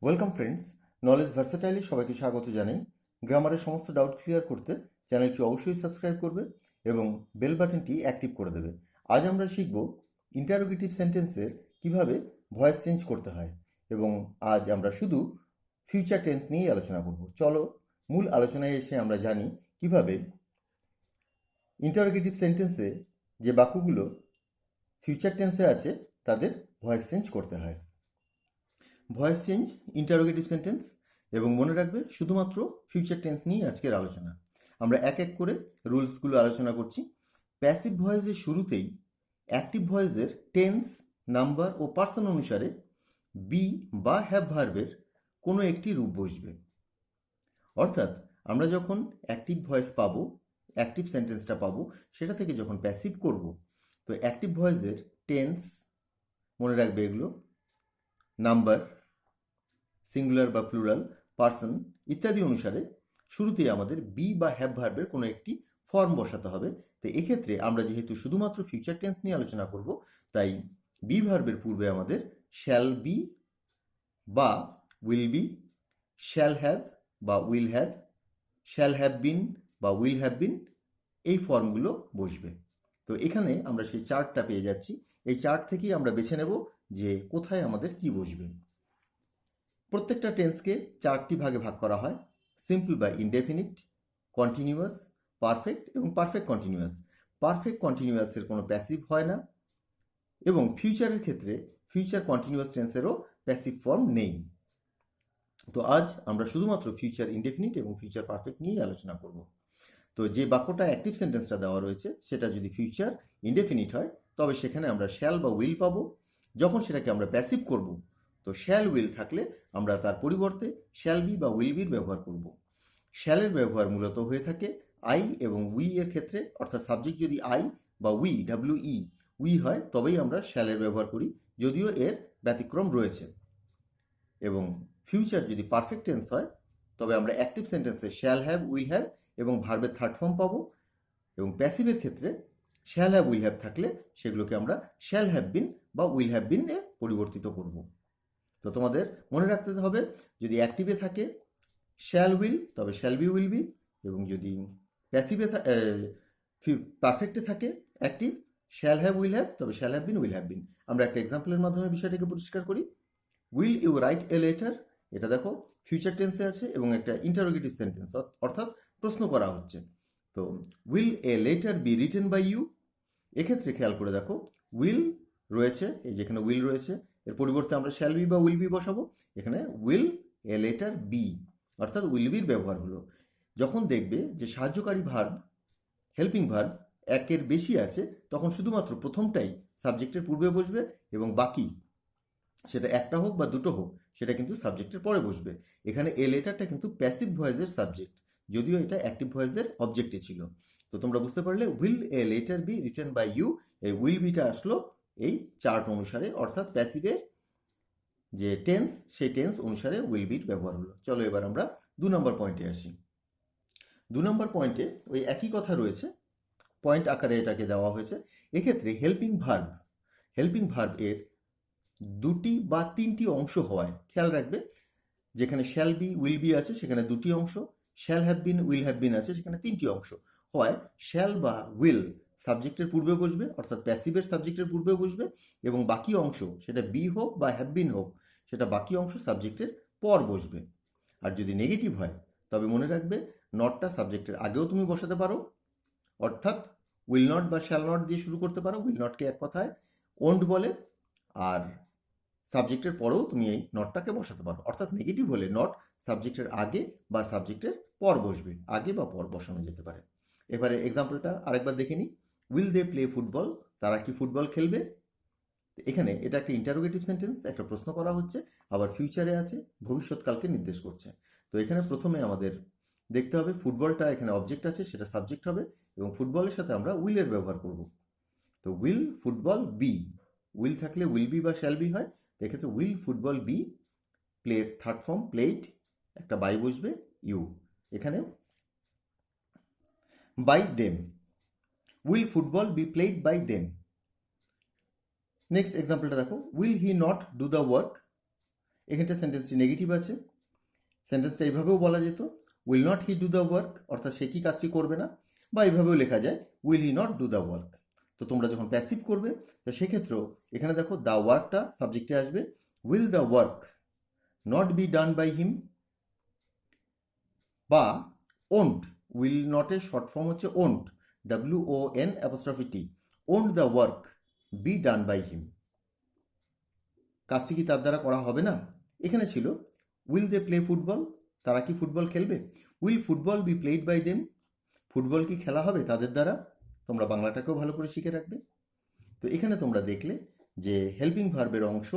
Welcome friends, knowledge ভার্সাটাইলে সবাইকে স্বাগত জানাই। গ্রামারের সমস্ত ডাউট ক্লিয়ার করতে চ্যানেলটি অবশ্যই সাবস্ক্রাইব করবে এবং বেল বাটনটি অ্যাক্টিভ করে দেবে। আজ আমরা শিখব ইন্টারোগেটিভ সেন্টেন্সের কিভাবে ভয়েস চেঞ্জ করতে হয় এবং আজ আমরা শুধু ফিউচার টেন্স নিয়েই আলোচনা করব। চলো মূল আলোচনায় এসে আমরা জানি কিভাবে ইন্টারোগেটিভ সেন্টেন্সে যে বাক্যগুলো ফিউচার টেন্সে আছে তাদের ভয়েস চেঞ্জ করতে হয়। ভয়েস চেঞ্জ ইন্টারোগেটিভ সেন্টেন্স, এবং মনে রাখবে শুধুমাত্র ফিউচার টেন্স নিয়েই আজকের আলোচনা। আমরা এক এক করে রুলসগুলো আলোচনা করছি। প্যাসিভ ভয়েসের শুরুতেই অ্যাক্টিভ ভয়েসের টেন্স, নাম্বার ও পার্সন অনুসারে বি বা হ্যাভ ভার্বের কোনো একটি রূপ বসবে। অর্থাৎ আমরা যখন অ্যাক্টিভ ভয়েস পাবো, অ্যাক্টিভ সেন্টেন্সটা পাবো, সেটা থেকে যখন প্যাসিভ করব, তো অ্যাক্টিভ ভয়েসের টেন্স, মনে রাখবে এগুলো, নাম্বার সিঙ্গুলার বা প্লুরাল, পার্সন ইত্যাদি অনুসারে শুরুতেই আমাদের বি বা হ্যাভ ভার্বের কোনো একটি ফর্ম বসাতে হবে। তো এক্ষেত্রে আমরা যেহেতু শুধুমাত্র ফিউচার টেন্স নিয়ে আলোচনা করব, তাই বি ভার্বের পূর্বে আমাদের শ্যাল বি বা উইল বি, শ্যাল হ্যাভ বা উইল হ্যাভ, শ্যাল হ্যাভ বিন বা উইল হ্যাভ বিন, এই ফর্মগুলো বসবে। তো এখানে আমরা সেই চার্টটা পেয়ে যাচ্ছি। এই চার্ট থেকেই আমরা বেছে নেব যে কোথায় আমাদের কি বসবে। প্রত্যেকটা টেন্সকে চারটি ভাগে ভাগ করা হয়: সিম্পল বা ইনডেফিনিট, কন্টিনিউয়াস, পারফেক্ট এবং পারফেক্ট কন্টিনিউয়াস। পারফেক্ট কন্টিনিউয়াসের কোনো প্যাসিভ হয় না, এবং ফিউচারের ক্ষেত্রে ফিউচার কন্টিনিউয়াস টেন্সেরও প্যাসিভ ফর্ম নেই। তো আজ আমরা শুধুমাত্র ফিউচার ইনডেফিনিট এবং ফিউচার পারফেক্ট নিয়েই আলোচনা করব। তো যে বাক্যটা অ্যাক্টিভ সেন্টেন্সটা দেওয়া রয়েছে সেটা যদি ফিউচার ইনডেফিনিট হয়, তবে সেখানে আমরা শ্যাল বা উইল পাবো। যখন সেটাকে আমরা প্যাসিভ করব, তো শ্যাল উইল থাকলে আমরা তার পরিবর্তে শ্যাল বি বা উইল বির ব্যবহার করব। শ্যালের ব্যবহার মূলত হয়ে থাকে আই এবং উই এর ক্ষেত্রে, অর্থাৎ সাবজেক্ট যদি আই বা উই, উই হয়, তবেই আমরা শ্যালের ব্যবহার করি, যদিও এর ব্যতিক্রম রয়েছে। এবং ফিউচার যদি পারফেক্ট টেন্স হয়, তবে আমরা অ্যাক্টিভ সেন্টেন্সে শ্যাল হ্যাভ, উইল হ্যাভ এবং ভার্বের থার্ড ফর্ম পাবো। এবং প্যাসিভের ক্ষেত্রে শ্যাল হ্যাভ, উইল হ্যাভ থাকলে সেগুলোকে আমরা শ্যাল হ্যাভ বিন বা উইল হ্যাভ বিন এ পরিবর্তিত করব। তো তোমাদের মনে রাখতে হবে, যদি অ্যাক্টিভে থাকে শ্যাল উইল, তবে শ্যাল বি উইল বি, এবং যদি প্যাসিভে পারফেক্টে থাকে active shall have, will have, তবে shall have been, will have been. আমরা একটা এক্সাম্পলের মাধ্যমে বিষয়টাকে পরিষ্কার করি। Will you write a letter, এটা দেখো ফিউচার টেন্সে আছে এবং একটা ইন্টারোগেটিভ সেন্টেন্স, অর্থাৎ প্রশ্ন করা হচ্ছে। তো will a letter be written by you, এক্ষেত্রে খেয়াল করে দেখো উইল রয়েছে, এই যেখানে উইল রয়েছে, এর পরিবর্তে আমরা শ্যাল বি বা উইল বি বসাবো। এখানে উইল এ লেটার বি, অর্থাৎ উইল বির ব্যবহার হলো। যখন দেখবে যে সাহায্যকারী ভার্ব, হেল্পিং ভার্ব একের বেশি আছে, তখন শুধুমাত্র প্রথমটাই সাবজেক্টের পূর্বে বসবে এবং বাকি, সেটা একটা হোক বা দুটো হোক, সেটা কিন্তু সাবজেক্টের পরে বসবে। এখানে এ লেটারটা কিন্তু প্যাসিভ ভয়েসের সাবজেক্ট, যদিও এটা অ্যাক্টিভ ভয়েসের অবজেক্টে ছিল। তো তোমরা বুঝতে পারলে will a letter be written by you, এই উইল বিটা আসলো এই চার্ট অনুসারে, অর্থাৎ প্যাসিভের যে টেন্স, সেই টেন্স অনুসারে উইল বিট ব্যবহার হলো। চলো এবার আমরা 2 নম্বর পয়েন্টে আসি। 2 নম্বর পয়েন্টে ওই একই কথা রয়েছে, পয়েন্ট আকারে এটাকে দেওয়া হয়েছে। এক্ষেত্রে হেল্পিং ভার্ব এর দুটি বা তিনটি অংশ হওয়ায় খেয়াল রাখবে। যেখানে শ্যাল বি, উইল বি আছে সেখানে দুটি অংশ, shall have been, will have বিন আছে সেখানে তিনটি অংশ হয়। শ্যাল বা উইল সাবজেক্টের পূর্বে বসবে, অর্থাৎ প্যাসিভের সাবজেক্টের পূর্বে বসবে, এবং বাকি অংশ, সেটা বি হোক বা হ্যাভ বিন হোক, সেটা বাকি অংশ সাবজেক্টের পর বসবে। আর যদি নেগেটিভ হয়, তবে মনে রাখবে নটটা সাবজেক্টের আগেও তুমি বসাতে পারো, অর্থাৎ উইল নট বা শ্যাল নট দিয়ে শুরু করতে পারো। উইল নটকে এক কথায় ওন্ট বলে, আর সাবজেক্টের পরেও তুমি এই নটটাকে বসাতে পারো। অর্থাৎ নেগেটিভ হলে নট সাবজেক্টের আগে বা সাবজেক্টের পর বসবে, আগে বা পর বসানো যেতে পারে। এবারে এক্সাম্পলটা আরেকবার দেখে নিই। উইল দে প্লে ফুটবল, তারা কি ফুটবল খেলবে? এখানে এটা একটা ইন্টারোগেটিভ সেন্টেন্স, একটা প্রশ্ন করা হচ্ছে, আবার ফিউচারে আছে, ভবিষ্যৎকালকে নির্দেশ করছে। তো এখানে প্রথমে আমাদের দেখতে হবে ফুটবলটা এখানে অবজেক্ট আছে, সেটা সাবজেক্ট হবে, এবং ফুটবলের সাথে আমরা উইলের ব্যবহার করব। তো উইল ফুটবল বি, উইল থাকলে উইল বি বা শ্যাল বি হয়, এক্ষেত্রে উইল ফুটবল বি, প্লের থার্ড ফর্ম প্লেড, একটা বাই বসবে, ইউ, এখানে by them, will football be played by them. Next এক্সাম্পলটা দেখো, will he not do the work, এখানটা সেন্টেন্সটি নেগেটিভ আছে। সেন্টেন্সটা এইভাবেও বলা যেত, will not he do the work, অর্থাৎ সে কি কাজটি করবে না, বা এইভাবেও লেখা যায় will he not do the work. তো তোমরা যখন প্যাসিভ করবে তো সেক্ষেত্রেও এখানে দেখো দ্য ওয়ার্কটা সাবজেক্টে আসবে, will the work not be done by him, বা ওন্ট, উইল নটের শর্ট ফর্ম হচ্ছে won't, WON', won't the work be done by him, কাজটি কি তার দ্বারা করা হবে না। এখানে ছিল উইল দে প্লে ফুটবল, তারা কি ফুটবল খেলবে, will football be played by them, football কি খেলা হবে তাদের দ্বারা। তোমরা বাংলাটাকেও ভালো করে শিখে রাখবে। তো এখানে তোমরা দেখলে যে হেল্পিং ভার্বের অংশ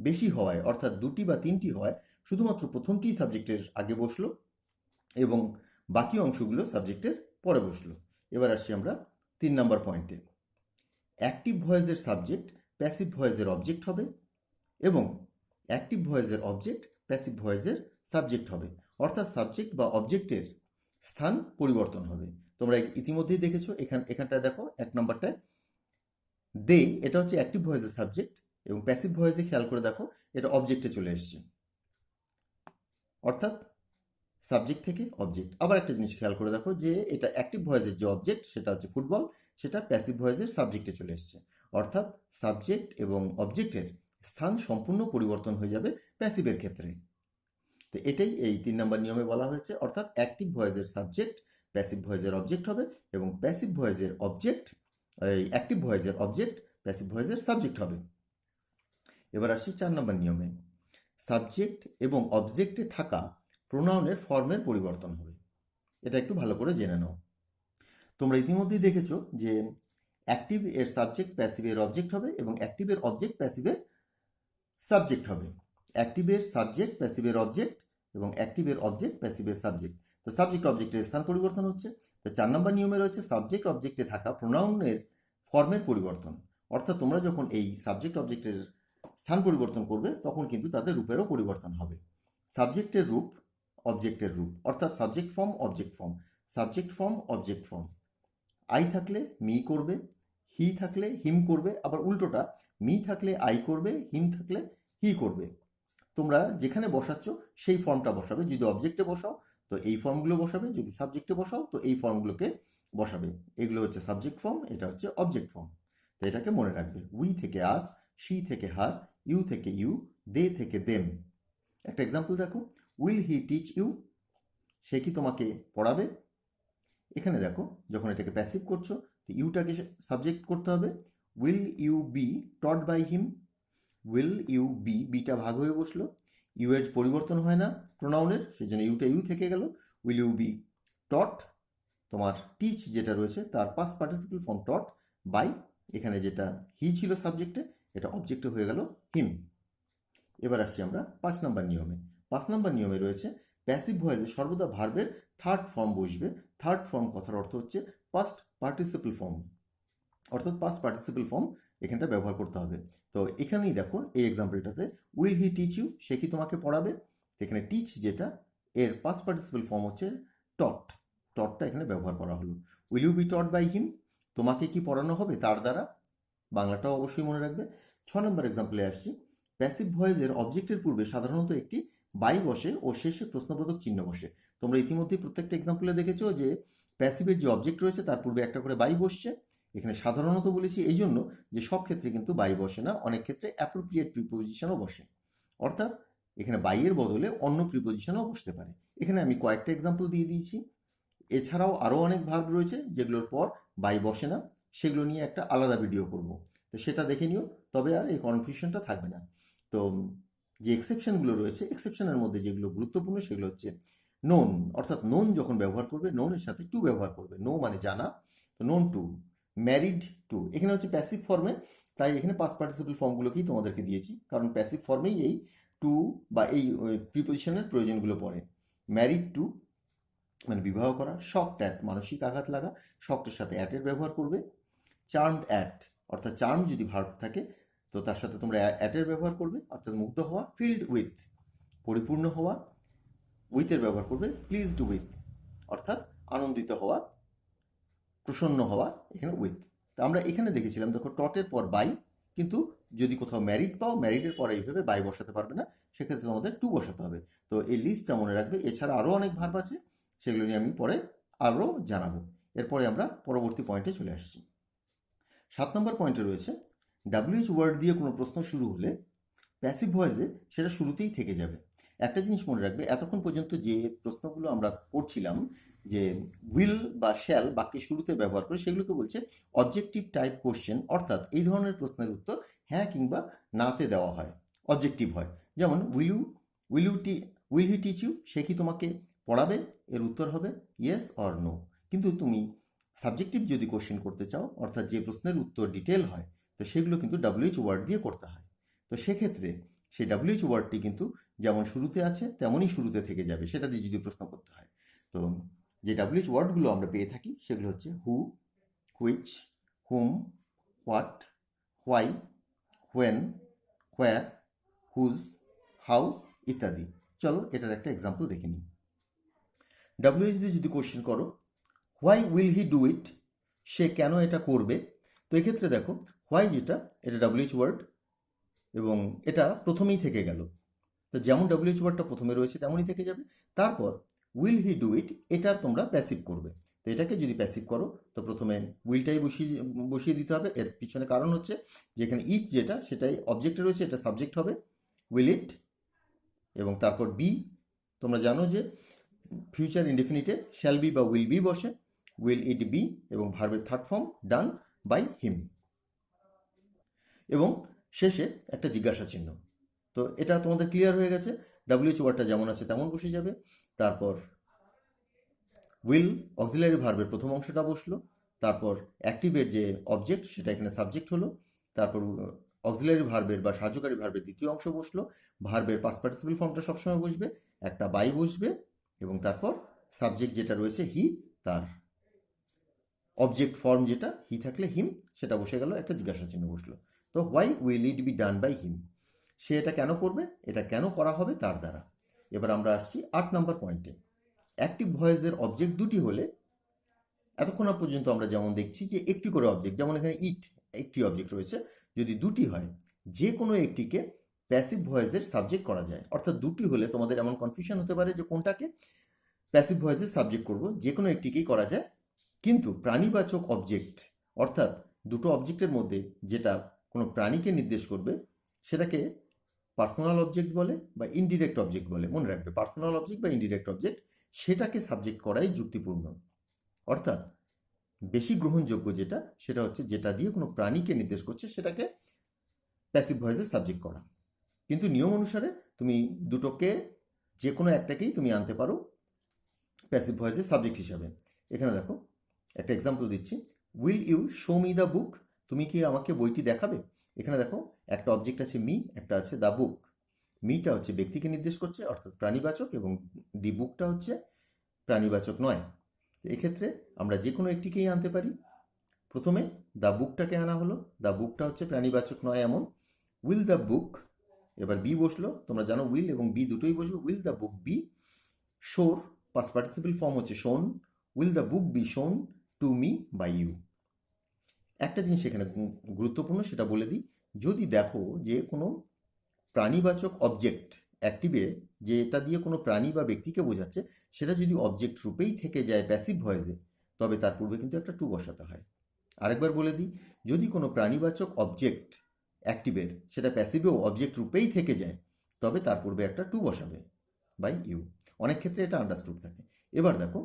বেশি হওয়ায়, অর্থাৎ দুটি বা তিনটি হওয়ায় শুধুমাত্র প্রথমটি সাবজেক্টের আগে বসলো এবং বাকি অংশগুলো সাবজেক্টের পরে বসলো। এবার আসছি আমরা 3 নম্বর পয়েন্টে। অ্যাক্টিভ ভয়েসের সাবজেক্ট প্যাসিভ ভয়েসের অবজেক্ট হবে এবং অ্যাক্টিভ ভয়েসের অবজেক্ট প্যাসিভ ভয়েসের সাবজেক্ট হবে, অর্থাৎ সাবজেক্ট বা অবজেক্টের স্থান পরিবর্তন হবে। তোমরা ইতিমধ্যেই দেখেছো, এখানটায় দেখো 1 নম্বরটায় দে, এটা হচ্ছে অ্যাক্টিভ ভয়েসের সাবজেক্ট, এবং প্যাসিভ ভয়েসে খেয়াল করে দেখো এটা অবজেক্টে চলে এসছে, অর্থাৎ সাবজেক্ট থেকে অবজেক্ট। আবার একটা জিনিস খেয়াল করে দেখো যে এটা অ্যাক্টিভ ভয়েসের যে অবজেক্ট সেটা হচ্ছে ফুটবল, সেটা প্যাসিভ ভয়েসের সাবজেক্টে চলে এসছে, অর্থাৎ সাবজেক্ট এবং অবজেক্টের স্থান সম্পূর্ণ পরিবর্তন হয়ে যাবে প্যাসিভের ক্ষেত্রে। তো এটাই এই 3 নম্বর নিয়মে বলা হয়েছে, অর্থাৎ অ্যাক্টিভ ভয়েসের সাবজেক্ট প্যাসিভ ভয়েসের অবজেক্ট হবে এবং প্যাসিভ ভয়েসের অবজেক্ট, এই অ্যাক্টিভ ভয়েসের অবজেক্ট প্যাসিভ ভয়েসের সাবজেক্ট হবে। এবার আসি 4 নম্বর নিয়মে। সাবজেক্ট এবং অবজেক্টে থাকা প্রোনাউনের ফর্মের পরিবর্তন হবে। এটা একটু ভালো করে জেনে নাও। তোমরা ইতিমধ্যেই দেখেছো যে অ্যাক্টিভ এর সাবজেক্ট প্যাসিভের অবজেক্ট হবে এবং অ্যাক্টিভের অবজেক্ট প্যাসিভের সাবজেক্ট হবে। অ্যাক্টিভের সাবজেক্ট প্যাসিভের অবজেক্ট এবং অ্যাক্টিভের অবজেক্ট প্যাসিভের সাবজেক্ট। তো সাবজেক্ট অবজেক্টের স্থান পরিবর্তন হচ্ছে। তো 4 নম্বর নিয়মে রয়েছে সাবজেক্ট অবজেক্টে থাকা প্রোনাউনের ফর্মের পরিবর্তন, অর্থাৎ তোমরা যখন এই সাবজেক্ট অবজেক্টের স্থান পরিবর্তন করবে তখন কিন্তু তাদের রূপেরও পরিবর্তন হবে। সাবজেক্টের রূপ অবজেক্টের রূপ, অর্থাৎ subject form object form, subject form object form. I থাকলে মি করবে, হি থাকলে হিম করবে, আবার উল্টোটা মি থাকলে আই করবে, হিম থাকলে হি করবে। তোমরা যেখানে বসাচ্ছ সেই ফর্মটা বসাবে, যদি অবজেক্টে বসাও তো এই ফর্মগুলো বসাবে, যদি সাবজেক্টে বসাও তো এই ফর্মগুলোকে বসাবে। এগুলো হচ্ছে সাবজেক্ট ফর্ম, এটা হচ্ছে অবজেক্ট ফর্ম। তো এটাকে মনে রাখবে। উই থেকে আস, শি থেকে হার, ইউ থেকে ইউ, দে থেকে দেম। একটা এক্সাম্পল দেখো, উইল হি টিচ ইউ, সে কি তোমাকে পড়াবে। এখানে দেখো যখন এটাকে প্যাসিভ করছো তো ইউটাকে সাবজেক্ট করতে হবে, will you be taught by him, will you be, বিটা ভাগ হয়ে বসলো, ইউ এর পরিবর্তন হয় না প্রোনাউনের, সেই জন্য ইউটা ইউ থেকে গেল। উইল ইউ বি টট, তোমার টিচ যেটা রয়েছে তার past participle form taught by, এখানে যেটা হি ছিল সাবজেক্টে এটা অবজেক্টে হয়ে গেল হিম। এবার আসছি আমরা 5 নম্বর নিয়মে। 5 নম্বর নিয়মে রয়েছে প্যাসিভ ভয়েসে সর্বদা ভার্বের থার্ড ফর্ম বসবে। থার্ড ফর্ম কথার অর্থ হচ্ছে পাস্ট পার্টিসিপল ফর্ম, অর্থাৎ পাস্ট পার্টিসিপল ফর্ম এখানটা ব্যবহার করতে হবে। তো এখানেই দেখো এই এক্সাম্পলটাতে উইল হি টিচ ইউ, সে কি তোমাকে পড়াবে। এখানে টিচ যেটা এর পাস্ট পার্টিসিপল ফর্ম হচ্ছে টট, টটটা এখানে ব্যবহার করা হলো। Will you be taught by him, তোমাকে কি পড়ানো হবে তার দ্বারা, বাংলাটাও অবশ্যই মনে রাখবে। 6 নম্বর এক্সাম্পলে আসছি। প্যাসিভ ভয়েসের অবজেক্টের পূর্বে সাধারণত একটি বাই বসে ও শেষে প্রশ্নবোধক চিহ্ন বসে। তোমরা ইতিমধ্যেই প্রত্যেকটা এক্সাম্পলে দেখেছো যে প্যাসিভের যে অবজেক্ট রয়েছে তার পূর্বে একটা করে বাই বসছে। এখানে সাধারণত বলেছি এই জন্য যে সব ক্ষেত্রে কিন্তু বাই বসে না, অনেক ক্ষেত্রে অ্যাপ্রোপ্রিয়েট প্রিপোজিশনও বসে, অর্থাৎ এখানে বাইয়ের বদলে অন্য প্রিপোজিশনও বসতে পারে। এখানে আমি কয়েকটা এক্সাম্পল দিয়ে দিয়েছি। এছাড়াও আরও অনেক ভার্ব রয়েছে যেগুলোর পর বাই বসে না, সেগুলো নিয়ে একটা আলাদা ভিডিও করব, তো সেটা দেখে নিও, তবে আর এই কনফিউশনটা থাকবে না। তো যে এক্সেপশনগুলো রয়েছে, এক্সেপশনের মধ্যে যেগুলো গুরুত্বপূর্ণ সেগুলো হচ্ছে নোন, অর্থাৎ নোন যখন ব্যবহার করবে নোনের সাথে টু ব্যবহার করবে। নো মানে জানা, তো নোন টু, ম্যারিড টু, এখানে হচ্ছে প্যাসিভ ফর্মে, তাই এখানে পাস্ট পার্টিসিপল ফর্মগুলোকেই তোমাদেরকে দিয়েছি, কারণ প্যাসিভ ফর্মেই এই টু বা এই প্রিপোজিশনের প্রয়োজনগুলো পড়ে। ম্যারিড টু মানে বিবাহ করা। শকড অ্যাট মানসিক আঘাত লাগা, শকটের সাথে অ্যাটের ব্যবহার করবে। চার্মড অ্যাট, অর্থাৎ চার্ম যদি ভার্ব থাকে তো তার সাথে তোমরা অ্যাটের ব্যবহার করবে, অর্থাৎ মুগ্ধ হওয়া। ফিল্ড উইথ পরিপূর্ণ হওয়া, উইথের ব্যবহার করবে। প্লিজড উইথ অর্থাৎ আনন্দিত হওয়া, প্রসন্ন হওয়া, এখানে উইথ। তা আমরা এখানে দেখেছিলাম দেখো টটের পর বাই, কিন্তু যদি কোথাও ম্যারিড পাও, ম্যারিডের পরে এইভাবে বাই বসাতে পারবে না, সেক্ষেত্রে তোমাদের টু বসাতে হবে। তো এই লিস্টটা মনে রাখবে। এছাড়া আরও অনেক ভার্ব আছে, সেগুলো নিয়ে আমি পরে আরও জানাবো। এরপরে আমরা পরবর্তী পয়েন্টে চলে আসছি। 7 নম্বর পয়েন্টে রয়েছে WH ওয়ার্ড দিয়ে কোনো প্রশ্ন শুরু হলে প্যাসিভ ভয়েসে সেটা শুরুতেই থেকে যাবে। একটা জিনিস মনে রাখবে, এতক্ষণ পর্যন্ত যে প্রশ্নগুলো আমরা করছিলাম যে উইল বা শ্যাল বাক্যের শুরুতে ব্যবহার করে, সেগুলোকে বলছে অবজেক্টিভ টাইপ কোশ্চেন। অর্থাৎ এই ধরনের প্রশ্নের উত্তর হ্যাঁ কিংবা নাতে দেওয়া হয়, অবজেক্টিভ হয়। যেমন উইল হি টিচ ইউ, সে কি তোমাকে পড়াবে, এর উত্তর হবে ইয়েস অর নো। কিন্তু তুমি সাবজেক্টিভ যদি কোশ্চেন করতে চাও, অর্থাৎ যে প্রশ্নের উত্তর ডিটেল হয়, তো সেগুলো কিন্তু WH ওয়ার্ড দিয়ে করতে হয়। তো সেক্ষেত্রে সেই WH ওয়ার্ডটি কিন্তু যেমন শুরুতে আছে তেমনই শুরুতে থেকে যাবে, সেটা দিয়ে যদি প্রশ্ন করতে হয়। তো যে WH ওয়ার্ডগুলো আমরা পেয়ে থাকি সেগুলো হচ্ছে who, which, whom, what, why, when, where, whose, how ইত্যাদি। চলো এটার একটা এক্সাম্পল দেখে নিই। WH দিয়ে যদি কোশ্চেন করো, why will he do it, সে কেন এটা করবে। তো এক্ষেত্রে দেখো হোয়াই যেটা, এটা WH ওয়ার্ড এবং এটা প্রথমেই থেকে গেল। তো যেমন WH ওয়ার্ডটা প্রথমে রয়েছে তেমনই থেকে যাবে। তারপর উইল হি ডু ইট, এটা তোমরা প্যাসিভ করবে। তো এটাকে যদি প্যাসিভ করো, তো প্রথমে উইলটাই বসিয়ে দিতে হবে। এর পিছনে কারণ হচ্ছে যে এখানে ইট যেটা, সেটাই অবজেক্টে রয়েছে, এটা সাবজেক্ট হবে উইল ইট। এবং তারপর বি, তোমরা জানো যে ফিউচার ইনডেফিনিটে শ্যাল বি বা উইল বি বসে, উইল ইট বি, এবং ভার্বের third form done by him. এবং শেষে একটা জিজ্ঞাসা চিহ্ন। তো এটা তোমাদের ক্লিয়ার হয়ে গেছে। WH ওয়ার্ডটা যেমন আছে তেমন বসে যাবে। তারপর উইল অক্সিলারি ভার্বের প্রথম অংশটা বসলো, তারপর অ্যাক্টিভের যে অবজেক্ট সেটা এখানে সাবজেক্ট হলো, তারপর অক্সিলারি ভার্বের বা সাহায্যকারী ভার্বের দ্বিতীয় অংশ বসলো, ভার্বের পাস্ট পার্টিসিপল ফর্মটা সবসময় বসবে, একটা বাই বসবে, এবং তারপর সাবজেক্ট যেটা রয়েছে হি, তার অবজেক্ট ফর্ম যেটা হি থাকলে হিম, সেটা বসে গেল, একটা জিজ্ঞাসা চিহ্ন বসলো। তো why will it be done by him, সে এটা কেন করবে, এটা কেন করা হবে তার দ্বারা। এবার আমরা আসছি 8 নম্বর পয়েন্টে। অ্যাক্টিভ ভয়েসের অবজেক্ট দুটি হলে, এতক্ষণ পর্যন্ত আমরা যেমন দেখছি যে একটি করে অবজেক্ট, যেমন এখানে ইট একটি অবজেক্ট রয়েছে, যদি দুটি হয় যে কোনো একটিকে প্যাসিভ ভয়েসের সাবজেক্ট করা যায়। অর্থাৎ দুটি হলে তোমাদের এমন কনফিউশন হতে পারে যে কোনটাকে প্যাসিভ ভয়েসের সাবজেক্ট করব, যে কোনো একটিকেই করা যায়। কিন্তু প্রাণীবাচক অবজেক্ট, অর্থাৎ দুটো অবজেক্টের মধ্যে যেটা কোনো প্রাণীকে নির্দেশ করবে, সেটাকে পার্সোনাল অবজেক্ট বলে বা ইনডিরেক্ট অবজেক্ট বলে। মনে রাখবে, পার্সোনাল অবজেক্ট বা ইনডিরেক্ট অবজেক্ট, সেটাকে সাবজেক্ট করাই যুক্তিপূর্ণ। অর্থাৎ বেশি গ্রহণযোগ্য যেটা, সেটা হচ্ছে যেটা দিয়ে কোনো প্রাণীকে নির্দেশ করছে সেটাকে প্যাসিভ ভয়েসের সাবজেক্ট করা। কিন্তু নিয়ম অনুসারে তুমি দুটোকে যে কোনো একটাকেই তুমি আনতে পারো প্যাসিভ ভয়েসের সাবজেক্ট হিসাবে। এখানে দেখো একটা এক্সাম্পল দিচ্ছি, will you show me the book, তুমি কি আমাকে বইটি দেখাবে। এখানে দেখো একটা অবজেক্ট আছে মি, একটা আছে দ্য বুক। মিটা হচ্ছে ব্যক্তিকে নির্দেশ করছে অর্থাৎ প্রাণীবাচক, এবং দি বুকটা হচ্ছে প্রাণীবাচক নয়। এক্ষেত্রে আমরা যে কোনো একটিকেই আনতে পারি। প্রথমে দ্য বুকটাকে আনা হলো, দ্য বুকটা হচ্ছে প্রাণীবাচক নয় এমন। উইল দ্য বুক, এবার বি বসলো, তোমরা জানো উইল এবং বি দুটোই বসবে। Will the book be shown, past participle form হচ্ছে shown, will the book be shown to me by you. একটা জিনিস এখানে গুরুত্বপূর্ণ, সেটা বলে দিই, যদি দেখো যে কোনো প্রাণীবাচক অবজেক্ট অ্যাক্টিভে, যেটা দিয়ে কোনো প্রাণী বা ব্যক্তিকে বোঝাচ্ছে, সেটা যদি অবজেক্ট রূপেই থেকে যায় প্যাসিভ ভয়েসে, তবে তার পূর্বে কিন্তু একটা টু বসাতে হয়। আরেকবার বলে দিই, যদি কোনো প্রাণীবাচক অবজেক্ট অ্যাক্টিভের সেটা প্যাসিভেও অবজেক্ট রূপেই থেকে যায়, তবে তার পূর্বে একটা টু বসাবে বাই ইউ। অনেক ক্ষেত্রে এটা আন্ডারস্টুড থাকে। এবার দেখো,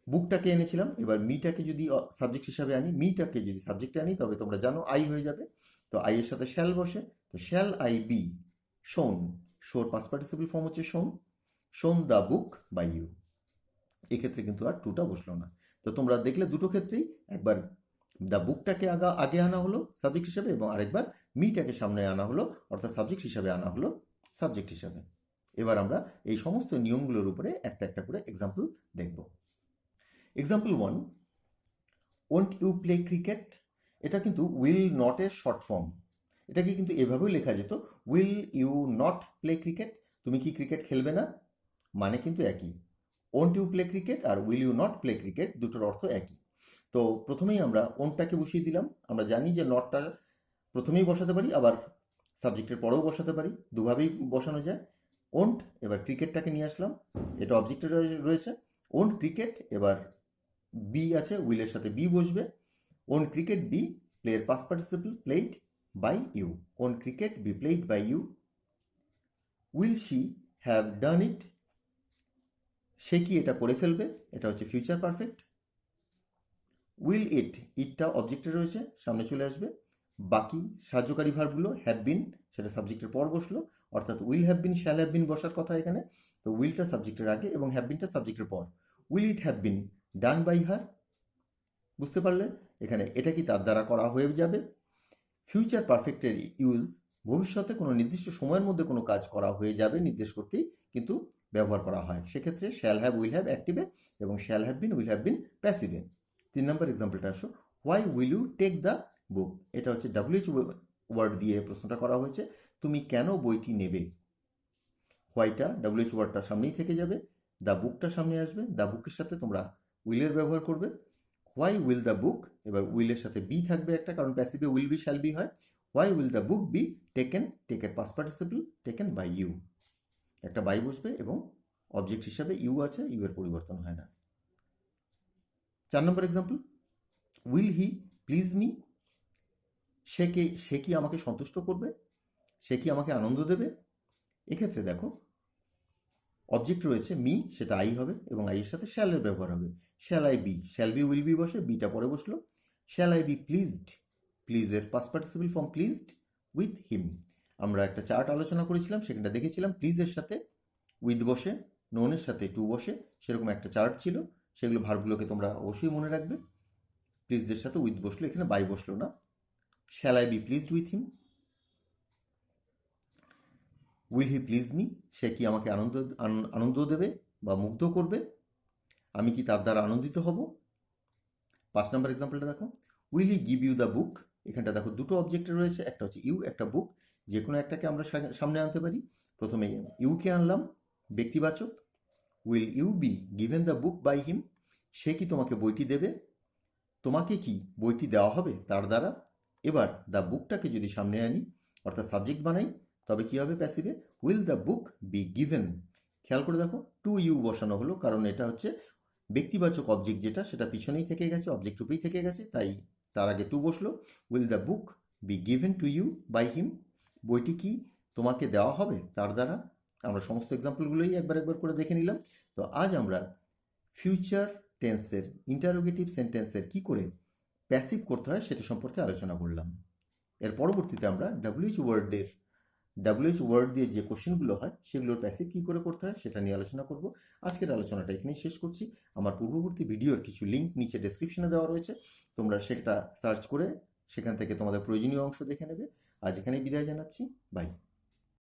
বুকটাকে এনেছিলাম, এবার মিটাকে যদি সাবজেক্ট হিসাবে আনি, মিটাকে যদি সাবজেক্টে আনি, তবে তোমরা জানো আই হয়ে যাবে। তো আই এর সাথে শ্যাল বসে, তো শ্যাল আই বি শোন, শোর পাস্ট পার্টিসিপল ফর্ম হচ্ছে শোন, শোন দ্য বুক বাই ইউ। এক্ষেত্রে কিন্তু আর টুটা বসলো না। তো তোমরা দেখলে দুটো ক্ষেত্রেই একবার দ্য বুকটাকে আগে আনা হলো সাবজেক্ট হিসাবে, এবং আরেকবার মিটাকে সামনে আনা হলো অর্থাৎ সাবজেক্ট হিসাবে আনা হলো সাবজেক্ট হিসাবে। এবার আমরা এই সমস্ত নিয়মগুলোর উপরে একটা একটা করে এক্সাম্পল দেখব। Example 1, won't you play cricket, এটা কিন্তু উইল নটের শর্ট ফর্ম। এটাকে কিন্তু এভাবেও লেখা যেত, will you not play cricket, তুমি কি ক্রিকেট খেলবে না, মানে কিন্তু একই। ওন্ট ইউ প্লে ক্রিকেট আর will you not play cricket দুটোর অর্থ একই। তো প্রথমেই আমরা ওন্টটাকে বসিয়ে দিলাম। আমরা জানি যে নটটা প্রথমেই বসাতে পারি, আবার সাবজেক্টের পরেও বসাতে পারি, দুভাবেই বসানো যায়। ওন্ট, এবার ক্রিকেটটাকে নিয়ে আসলাম, এটা অবজেক্টে রয়েছে। ওন্ট ক্রিকেট, এবার বি আছে, উইলের সাথে বি বসবে। ওন্ট ক্রিকেট বি, প্লেয়ের past participle played by you. Won't cricket be played by you. Will she have done it, সে কি এটা করে ফেলবে, এটা হচ্ছে ফিউচার পারফেক্ট। উইল ইট, ইটটা অবজেক্টে রয়েছে, সামনে চলে আসবে। বাকি সাহায্যকারী ভার্বগুলো হ্যাভ বিন, সেটা সাবজেক্টের পর বসলো, অর্থাৎ will have bin, shall have বিন বসার কথা এখানে। তো উইলটা সাবজেক্টের আগে এবং হ্যাভ বিনটা সাবজেক্টের পর। Will it have been done by her, বুঝতে পারলে এখানে এটা কি তার দ্বারা করা হয়ে যাবে। ফিউচার পারফেক্টের ইউজ ভবিষ্যতে কোনো নির্দিষ্ট সময়ের মধ্যে কোনো কাজ করা হয়ে যাবে নির্দেশ করতেই কিন্তু ব্যবহার করা হয়। সেক্ষেত্রে শ্যাল হ্যাভ উইল হ্যাভ অ্যাক্টিভে এবং shall have been will have been প্যাসিভে। 3 নম্বর এক্সাম্পলটা আসো, why will you take the book, এটা হচ্ছে WH ওয়ার্ড দিয়ে প্রশ্নটা করা হয়েছে, তুমি কেন বইটি নেবে। হোয়াইটা WH ওয়ার্ডটা সামনেই থেকে যাবে, দ্য বুকটা সামনে আসবে, দ্য বুকের সাথে তোমরা উইলের ব্যবহার করবে। হোয়াই উইল দ্য বুক, এবার উইলের সাথে বি থাকবে একটা, কারণ প্যাসিভে উইল বি শ্যাল বি হয়। Why will the book be taken, টেকের past participle taken by you, একটা বাই বসবে এবং অবজেক্ট হিসাবে ইউ আছে, ইউ এর পরিবর্তন হয় না। 4 নম্বর এক্সাম্পল, উইল হি প্লিজ মি, সে কি আমাকে সন্তুষ্ট করবে, সে কি আমাকে আনন্দ দেবে। এক্ষেত্রে দেখো অবজেক্ট রয়েছে মি, সেটা আই হবে এবং আই এর সাথে শ্যালের ব্যবহার হবে। Shall I be, shall be will be বসে, বিটা পরে বসলো। শ্যাল আই বি প্লিজড, প্লিজের past participle form pleased with him. আমরা একটা চার্ট আলোচনা করেছিলাম, সেখানটা দেখেছিলাম প্লিজের সাথে উইথ বসে, নোনের সাথে টু বসে, সেরকম একটা চার্ট ছিল। সেগুলো ভার্বগুলোকে তোমরা অবশ্যই মনে রাখবে। প্লিজের সাথে উইথ বসলো, এখানে বাই বসলো না। Shall I be pleased with him. Will he please me, সে কি আমাকে আনন্দ দেবে বা মুগ্ধ করবে, আমি কি তার দ্বারা আনন্দিত হব। 5 নম্বর এক্সাম্পলটা দেখো, will he give you the book, এখানটা দেখো দুটো অবজেক্ট রয়েছে, একটা হচ্ছে ইউ, একটা বুক, যে কোনো একটাকে আমরা সামনে আনতে পারি। প্রথমে ইউকে আনলাম, ব্যক্তিবাচক। Will you be given the book by him, সে কি তোমাকে বইটি দেবে, তোমাকে কি বইটি দেওয়া হবে তার দ্বারা। এবার দ্য বুকটাকে যদি সামনে আনি অর্থাৎ সাবজেক্ট বানাই, তবে কি হবে প্যাসিভে, will the book be given. খেয়াল করে দেখো টু ইউ বসানো হলো, কারণ এটা হচ্ছে ব্যক্তিবাচক অবজেক্ট, যেটা সেটা পিছনেই থেকে গেছে, অবজেক্ট রূপেই থেকে গেছে, তাই তার আগে টু বসলো। Will the book be given to you by him, বইটি কি তোমাকে দেওয়া হবে তার দ্বারা। আমরা সমস্ত এক্সাম্পলগুলোই একবার একবার করে দেখে নিলাম। তো আজ আমরা ফিউচার টেন্সের ইন্টারোগেটিভ সেন্টেন্সের কি করে প্যাসিভ করতে হয় সেটা সম্পর্কে আলোচনা করলাম। এর পরবর্তীতে আমরা WH ওয়ার্ড দিয়ে যে কোশ্চেনগুলো হয় সেগুলোর প্যাসিভ কী করে করতে হয় সেটা নিয়ে আলোচনা করব। আজকের আলোচনাটা এখানেই শেষ করছি। আমার পূর্ববর্তী ভিডিওর কিছু লিঙ্ক নিচে ডেসক্রিপশনে দেওয়া রয়েছে, তোমরা সেটা সার্চ করে সেখান থেকে তোমাদের প্রয়োজনীয় অংশ দেখে নেবে। আজ এখানেই বিদায় জানাচ্ছি, বাই।